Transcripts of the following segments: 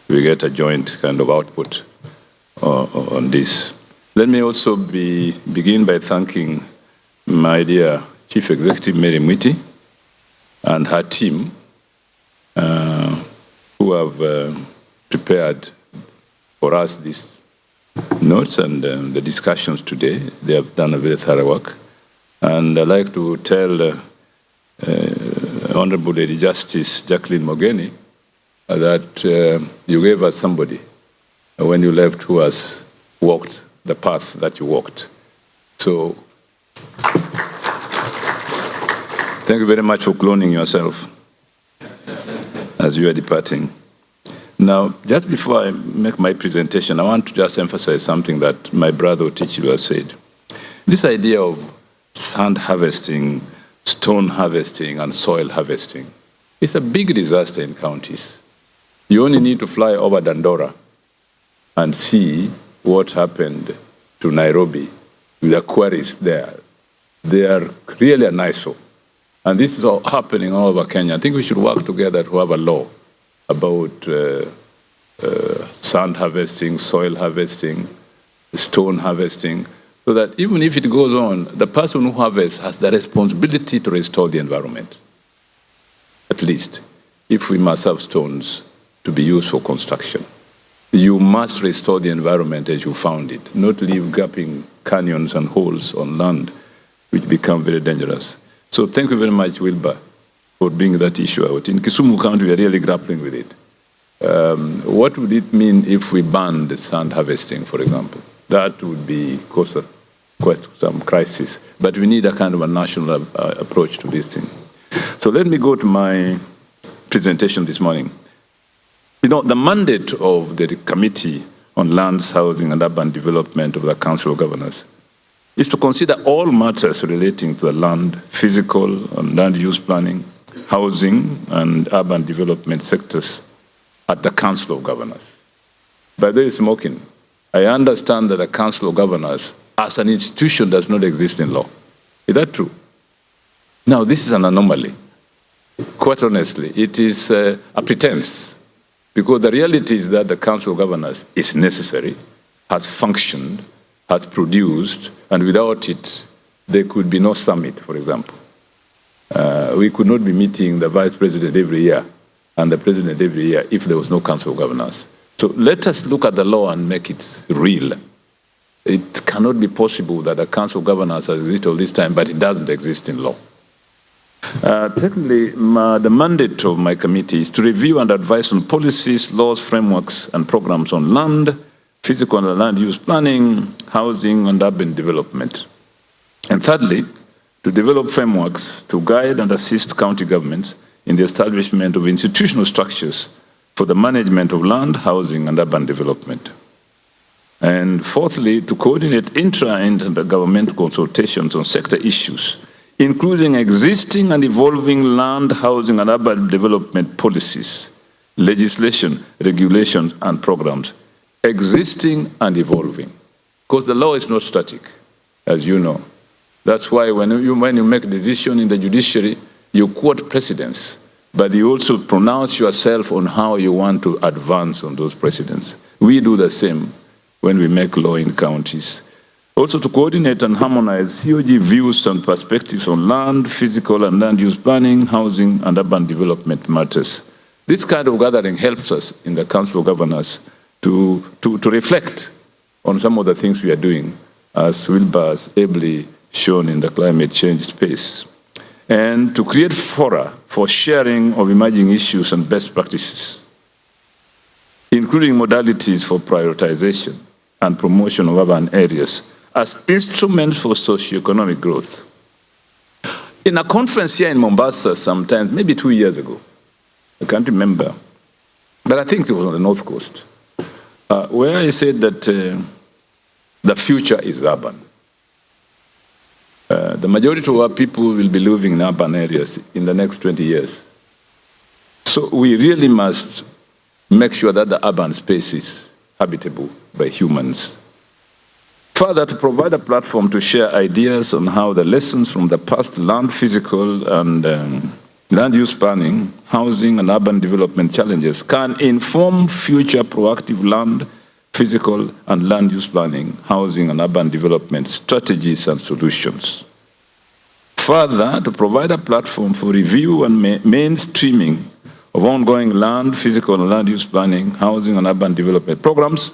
We get a joint kind of output on this. Let me also begin by thanking my dear Chief Executive Mary Mwiti and her team who have prepared for us these notes and the discussions today. They have done a very thorough work. And I'd like to tell Honorable Lady Justice Jacqueline Mogeni that you gave us somebody when you left who has walked the path that you walked. So thank you very much for cloning yourself as you are departing. Now, just before I make my presentation, I want to just emphasize something that my brother Otichilu has said. This idea of sand harvesting, stone harvesting, and soil harvesting is a big disaster in counties. You only need to fly over Dandora and see what happened to Nairobi with the quarries there. They are really an eyesore. And this is all happening all over Kenya. I think we should work together to have a law about sand harvesting, soil harvesting, stone harvesting, so that even if it goes on, the person who harvests has the responsibility to restore the environment. At least, if we must have stones to be used for construction, you must restore the environment as you found it, not leave gaping canyons and holes on land, which become very dangerous. So thank you very much, Wilbur, for bringing that issue out. In Kisumu County, we are really grappling with it. What would it mean if we banned sand harvesting, for example? That would be cause quite some crisis. But we need a kind of a national approach to this thing. So let me go to my presentation this morning. You know, the mandate of the Committee on Lands, Housing and Urban Development of the Council of Governors is to consider all matters relating to the land, physical and land use planning, housing and urban development sectors at the Council of Governors. By the way, smoking, I understand that the Council of Governors as an institution does not exist in law. Is that true? Now, this is an anomaly. Quite honestly, it is a pretense, because the reality is that the Council of Governors is necessary, has functioned, has produced, and without it, there could be no summit, for example. We could not be meeting the Vice President every year and the President every year if there was no Council of Governors. So let us look at the law and make it real. It cannot be possible that a Council of Governors has existed all this time, but it doesn't exist in law. Secondly, the mandate of my committee is to review and advise on policies, laws, frameworks, and programs on land, physical and land use planning, housing, and urban development. And thirdly, to develop frameworks to guide and assist county governments in the establishment of institutional structures for the management of land, housing, and urban development. And fourthly, to coordinate intra- and intergovernmental consultations on sector issues, including existing and evolving land, housing, and urban development policies, legislation, regulations, and programs, existing and evolving. Because the law is not static, as you know. That's why when you make a decision in the judiciary, you quote precedents, but you also pronounce yourself on how you want to advance on those precedents. We do the same when we make law in counties. Also to coordinate and harmonize COG views and perspectives on land, physical and land use planning, housing, and urban development matters. This kind of gathering helps us in the Council of Governors to reflect on some of the things we are doing, as Wilbur has ably shown in the climate change space, and to create fora for sharing of emerging issues and best practices, including modalities for prioritization and promotion of urban areas as instruments for socioeconomic growth. In a conference here in Mombasa sometimes, maybe 2 years ago, I can't remember, but I think it was on the North Coast, where I said that the future is urban. The majority of our people will be living in urban areas in the next 20 years. So we really must make sure that the urban space is habitable by humans. Further, to provide a platform to share ideas on how the lessons from the past land physical and land use planning, housing and urban development challenges can inform future proactive land, physical and land use planning, housing and urban development strategies and solutions. Further, to provide a platform for review and mainstreaming of ongoing land, physical and land use planning, housing and urban development programs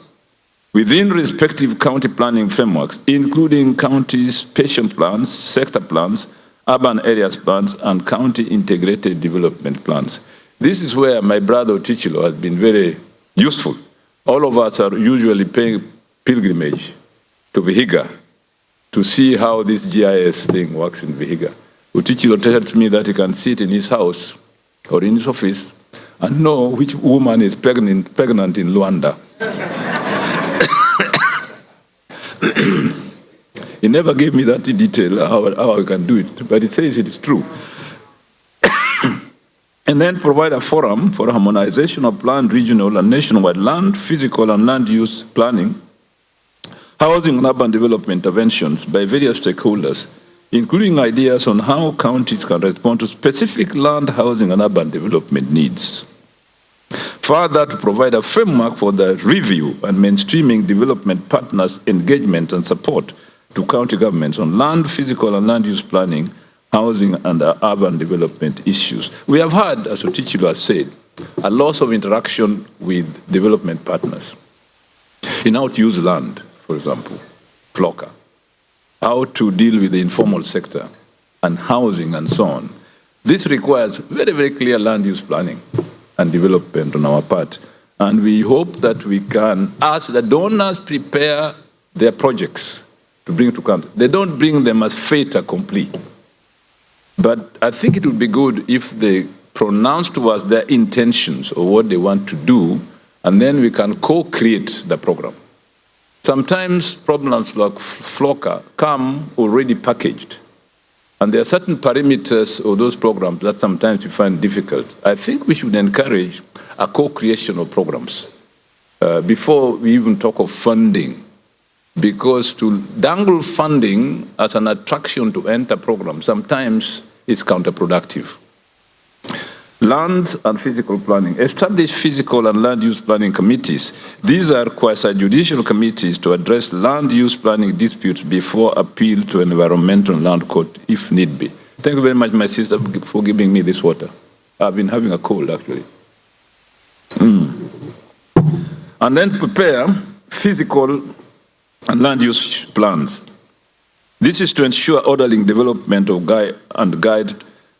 within respective county planning frameworks, including county patient plans, sector plans, urban areas plans, and county integrated development plans. This is where my brother Otichilo has been very useful. All of us are usually paying pilgrimage to Vihiga to see how this GIS thing works in Vihiga. Otichilo tells me that he can sit in his house or in his office and know which woman is pregnant in Luanda. He never gave me that detail, how I can do it, but he says it is true. And then provide a forum for harmonization of planned regional and nationwide land, physical and land use planning, housing and urban development interventions by various stakeholders, including ideas on how counties can respond to specific land, housing and urban development needs. Further, to provide a framework for the review and mainstreaming development partners' engagement and support to county governments on land, physical and land use planning, housing and urban development issues. We have had, as Otichilo has said, a loss of interaction with development partners in how to use land, for example, FLOCA, how to deal with the informal sector and housing and so on. This requires very, very clear land use planning and development on our part. And we hope that we can, as the donors prepare their projects to bring to country, they don't bring them as fait accompli. But I think it would be good if they pronounce to us their intentions or what they want to do, and then we can co-create the program. Sometimes problems like FLOCA come already packaged, and there are certain parameters of those programs that sometimes we find difficult. I think we should encourage a co-creation of programs before we even talk of funding, because to dangle funding as an attraction to enter programs sometimes is counterproductive. Lands and physical planning. Establish physical and land use planning committees. These are quasi-judicial committees to address land use planning disputes before appeal to an environmental land court if need be. Thank you very much, my sister, for giving me this water. I've been having a cold, actually. And then prepare physical and land use plans. This is to ensure orderly development of guide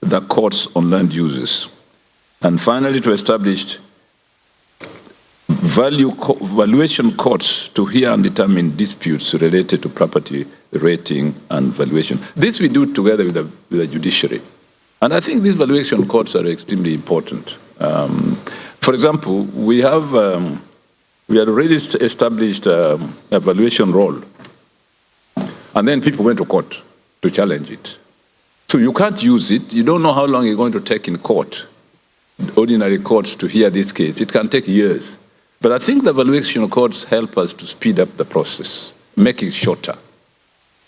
the courts on land uses. And finally, to establish valuation courts to hear and determine disputes related to property rating and valuation. This we do together with the judiciary. And I think these valuation courts are extremely important. For example, we had already established a valuation role, and then people went to court to challenge it. So you can't use it. You don't know how long you're going to take in court, ordinary courts, to hear this case. It can take years. But I think the valuation courts help us to speed up the process, make it shorter,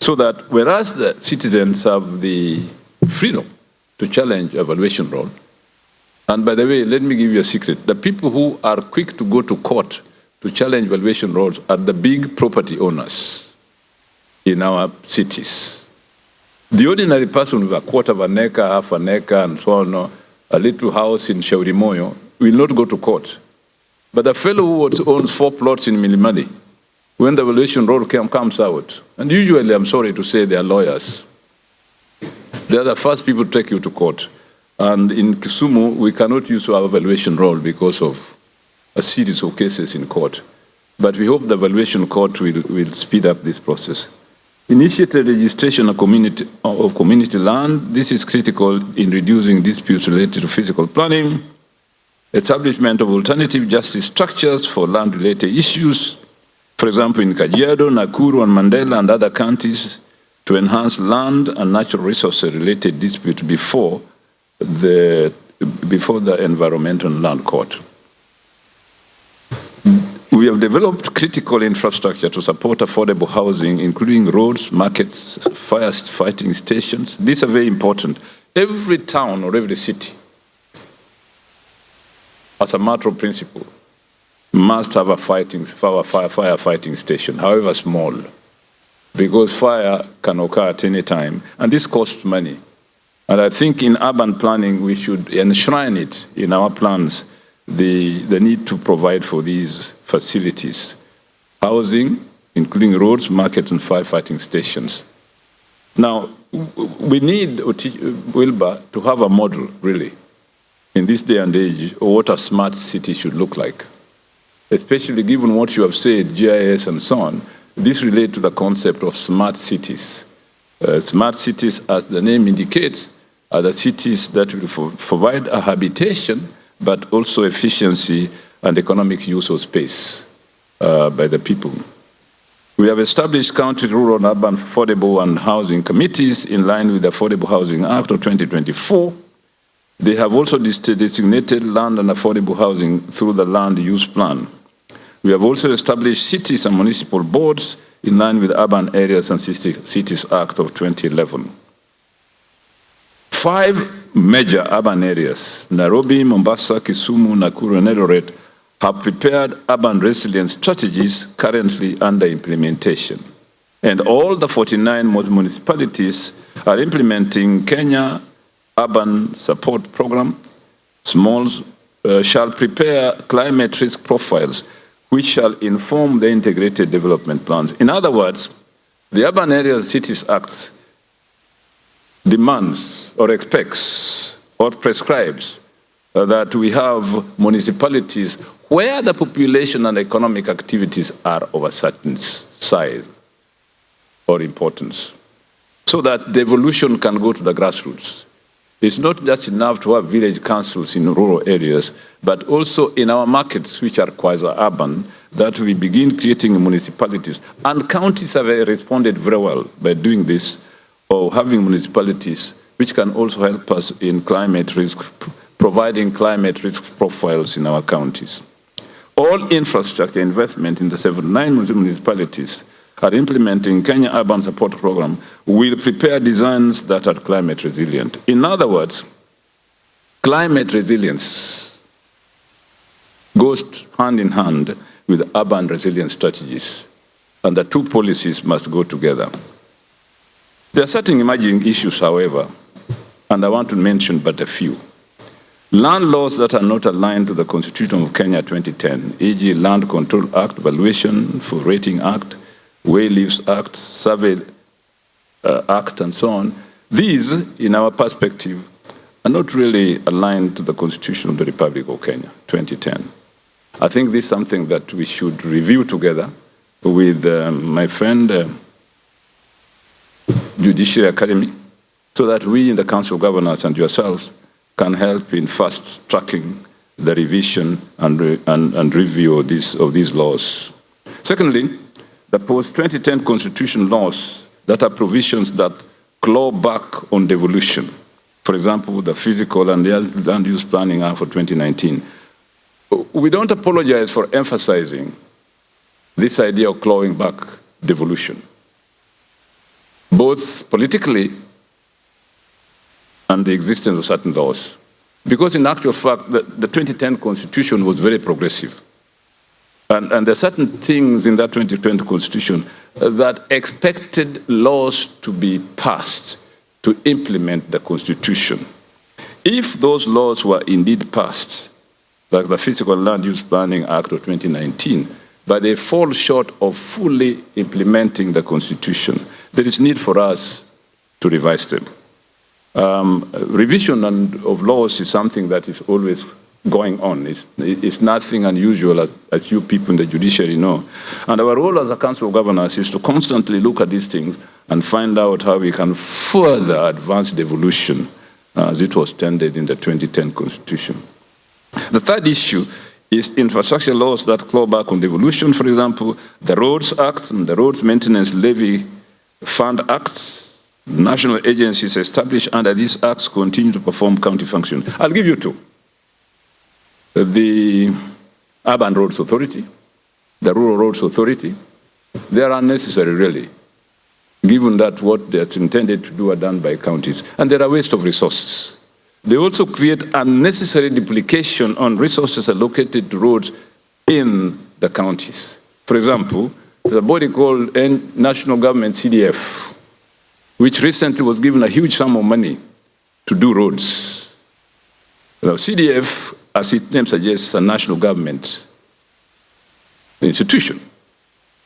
so that whereas the citizens have the freedom to challenge a valuation role, and by the way, let me give you a secret. The people who are quick to go to court to challenge valuation roles are the big property owners in our cities. The ordinary person with a quarter of an acre, half an acre, and so on, a little house in Shaurimoyo, will not go to court. But the fellow who owns 4 plots in Milimani, when the valuation role comes out, and usually, I'm sorry to say, they are lawyers, they are the first people to take you to court. And in Kisumu, we cannot use our valuation role because of a series of cases in court. But we hope the valuation court will speed up this process. Initiated registration of community land. This is critical in reducing disputes related to physical planning. Establishment of alternative justice structures for land-related issues. For example, in Kajiado, Nakuru, and Mandela, and other counties, to enhance land and natural resources-related disputes before the Environmental Land Court. We We have developed critical infrastructure to support affordable housing, including roads, markets, fire fighting stations. These are very important. Every town or every city, as a matter of principle, must have a firefighting station, however small, because fire can occur at any time, and this costs money. And I think in urban planning, we should enshrine it in our plans, the need to provide for these facilities. Housing, including roads, markets, and firefighting stations. Now, we need, Wilbur, to have a model, really, in this day and age, of what a smart city should look like. Especially given what you have said, GIS and so on, this relates to the concept of smart cities. Smart cities, as the name indicates, are the cities that will provide a habitation, but also efficiency and economic use of space by the people. We have established county, rural, and urban affordable and housing committees in line with the Affordable Housing Act of 2024. They have also designated land and affordable housing through the land use plan. We have also established cities and municipal boards in line with Urban Areas and Cities Act of 2011. 5 major urban areas, Nairobi, Mombasa, Kisumu, Nakuru, and Eldoret, have prepared urban resilience strategies currently under implementation. And all the 49 municipalities are implementing Kenya Urban Support Program. Smalls shall prepare climate risk profiles, which shall inform the integrated development plans. In other words, the Urban Areas Cities Act demands or expects or prescribes that we have municipalities where the population and economic activities are of a certain size or importance, so that the evolution can go to the grassroots. It's not just enough to have village councils in rural areas, but also in our markets, which are quasi-urban, that we begin creating municipalities. And counties have responded very well by doing this, or having municipalities, which can also help us in climate risk, providing climate risk profiles in our counties. All infrastructure investment in the 79 municipalities are implementing Kenya Urban Support Program will prepare designs that are climate resilient. In other words, climate resilience goes hand in hand with urban resilience strategies, and the two policies must go together. There are certain emerging issues, however, and I want to mention but a few. Land laws that are not aligned to the Constitution of Kenya 2010, e.g. Land Control Act, Valuation for Rating Act, Way Leaves Act, Survey Act, and so on. These, in our perspective, are not really aligned to the Constitution of the Republic of Kenya 2010. I think this is something that we should review together with my friend, Judiciary Academy, so that we in the Council of Governors and yourselves can help in fast-tracking the revision and review of these laws. Secondly, the post-2010 Constitution laws that are provisions that claw back on devolution. For example, the Physical and Land Use Planning Act for 2019. We don't apologize for emphasizing this idea of clawing back devolution, both politically and the existence of certain laws. Because in actual fact, the 2010 Constitution was very progressive. And there are certain things in that 2020 Constitution that expected laws to be passed to implement the Constitution. If those laws were indeed passed, like the Physical Land Use Planning Act of 2019, but they fall short of fully implementing the Constitution, there is need for us to revise them. Revision of laws is something that is always going on. It's nothing unusual, as you people in the judiciary know. And our role as a Council of Governors is to constantly look at these things and find out how we can further advance devolution as it was tended in the 2010 Constitution. The third issue is infrastructure laws that claw back on devolution. For example, the Roads Act and the Roads Maintenance Levy Fund Act. National agencies established under these acts continue to perform county functions. I'll give you two. The Urban Roads Authority the Rural Roads Authority. They are unnecessary, really, given that what that's intended to do are done by counties. And they're a waste of resources. They also create unnecessary duplication on resources allocated to roads in the counties. For example, there's a body called National Government CDF, which recently was given a huge sum of money to do roads. Now, CDF, as its name suggests, is a national government institution,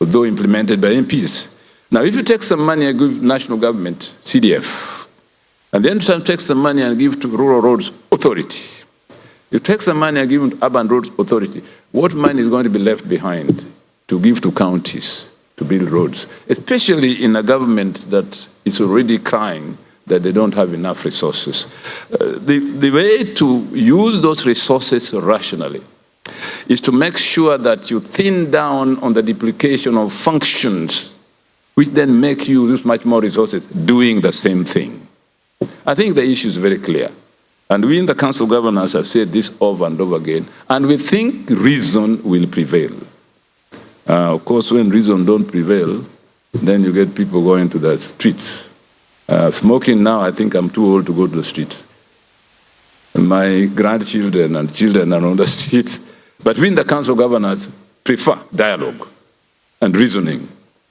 although implemented by MPs. Now, if you take some money and give national government, CDF, and then take some money and give to Rural Roads Authority, you take some money and give to Urban Roads Authority, what money is going to be left behind to give to counties to build roads, especially in a government that is already crying that they don't have enough resources? The way to use those resources rationally is to make sure that you thin down on the duplication of functions, which then make you use much more resources doing the same thing. I think the issue is very clear. And we in the Council of Governors have said this over and over again, and we think reason will prevail. Of course, when reason don't prevail, then you get people going to the streets. Smoking now, I think I'm too old to go to the streets. My grandchildren and children are on the streets. But we in the Council of Governors prefer dialogue and reasoning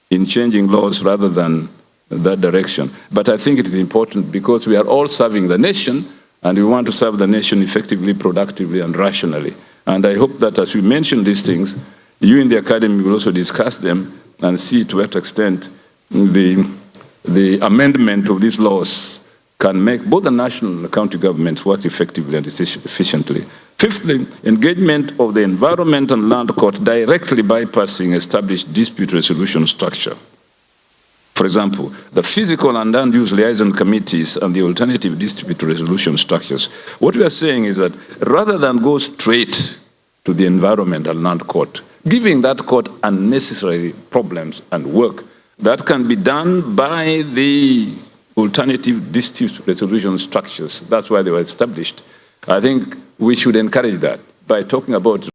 in changing laws rather than that direction. But I think it is important because we are all serving the nation, and we want to serve the nation effectively, productively, and rationally. And I hope that as we mention these things, you in the Academy will also discuss them and see to what extent the amendment of these laws can make both the national and the county governments work effectively and efficiently. Fifthly, engagement of the Environment and Land Court directly bypassing established dispute resolution structure. For example, the physical and land use liaison committees and the alternative dispute resolution structures. What we are saying is that rather than go straight to the Environment and Land Court, giving that court unnecessary problems and work, that can be done by the alternative dispute resolution structures. That's why they were established. I think we should encourage that by talking about